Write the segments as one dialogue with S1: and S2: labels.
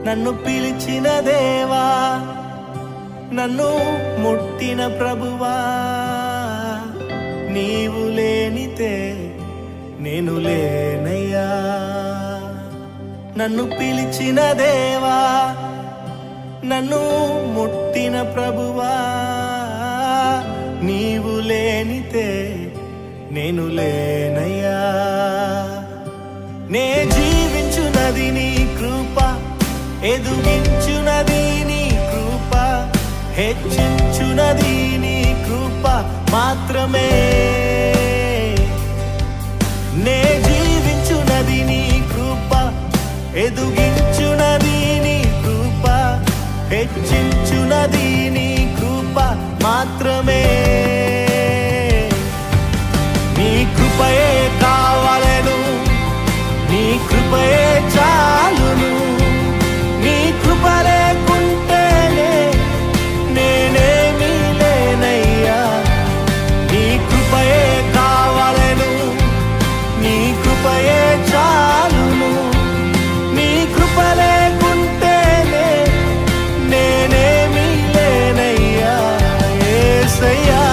S1: నన్ను పిలిచిన దేవా, నన్ను ముట్టిన ప్రభువా, నీవు లేనితే నేను లేనయ్యా. నన్ను పిలిచిన దేవా, నన్ను ముట్టిన ప్రభువా, నీవు లేనితే నేను లేనయ్యా. నే జీవించునది నీ కృప, ఎదుగించునది నీ కృప, హెచ్చించునది నీ కృప మాత్రమే. నే జీవించునది నీ కృప, ఎదుగించునది నీ కృప, హెచ్చించునది నీ కృప మాత్రమే. నీ కృపయే కావాలెను, నీ కృపయే చాలును. నీ కృప లేకుంటేనే నేనేమీ లేనయ్యా. నీ కృపయే కావాలెను, నీ కృపయే చాలును. నీ కృప లేకుంటేనే నేనేమీ లేనయ్యా యేసయ్యా.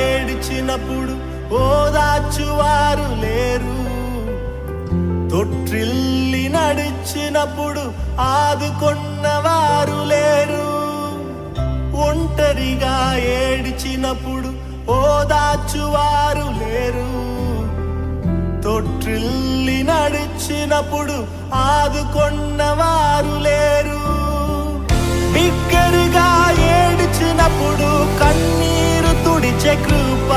S1: ఏడ్చినప్పుడు ఓదార్చువారు లేరు, తొట్టిల్లి నడిచినప్పుడు ఆదుకొన్నవారు లేరు. ఒంటరిగా ఏడ్చినప్పుడు ఓదార్చువారు లేరు, తొట్టిల్లి నడిచినప్పుడు ఆదుకొన్నవారు లేరు. బిగ్గరగా ఏడ్చినప్పుడు కన్నీరు తుడిచే కృప,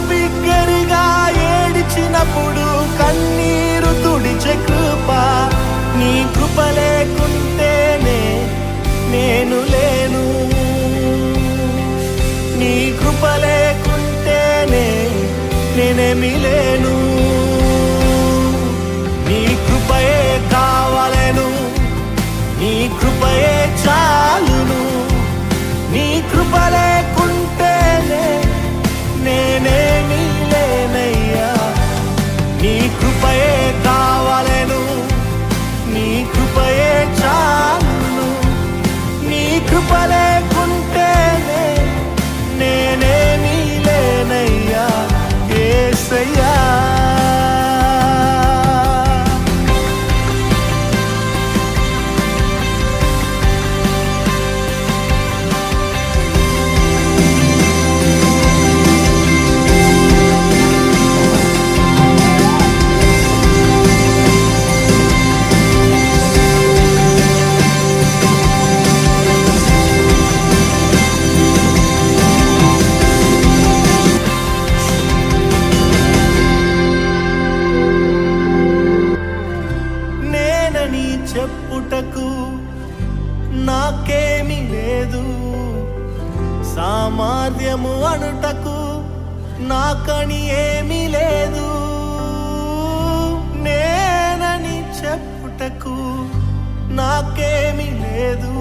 S1: బిగ్గరగా ఏడ్చినప్పుడు కన్నీరు తుడిచే కృప. నీ కృప లేకుంటేనే నేను లేను, నీ కృప లేకుంటేనే నేనేమీ లేను. నీ కృపయే కావాలెను, నీ కృపయే చాలును. నీ కృప లేకుంటేనే నేనేమీ లేనయ్యా. నీ కృపయే కావాలెను, నీ కృపయే చాలును. నీ కృప లేకుంటేనే నేనేమీ లేనయ్యా యేసయ్యా. చెప్పుటకు నాకేమీ లేదు, సామర్థ్యము అనుటకు నాకని ఏమీ లేదు. నేనని చెప్పుటకు నాకేమీ లేదు,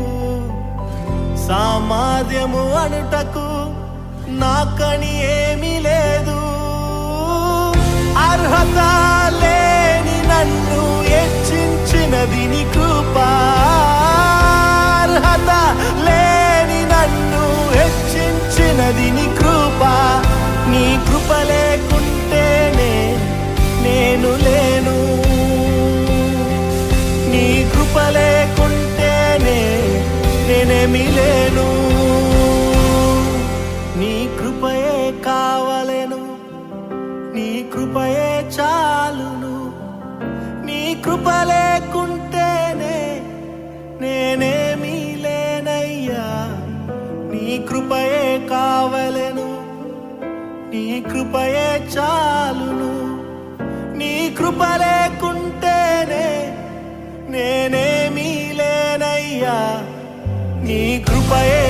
S1: సామర్థ్యము అనుటకు నాకని ఏమీ లేదు. అర్హత లేని నన్ను హెచ్చించినది నీ కృప, అర్హత లేని నన్ను హెచ్చించినది నీ కృప. నీ కృప లేకుంటేనే నేను లేను, నీ కృప లేకుంటేనే నేనేమీ లేను. నీ కృపయే కావాలెను, నీ కృపయే చాలును. నీ కృప లేకుంటేనే నేనేమీ లేనయ్యా. నీ కృపయే కావలెను, నీ కృపయే చాలును. నీ కృప లేకుంటేనే నేనేమీ లేనయ్యా నీ కృపయే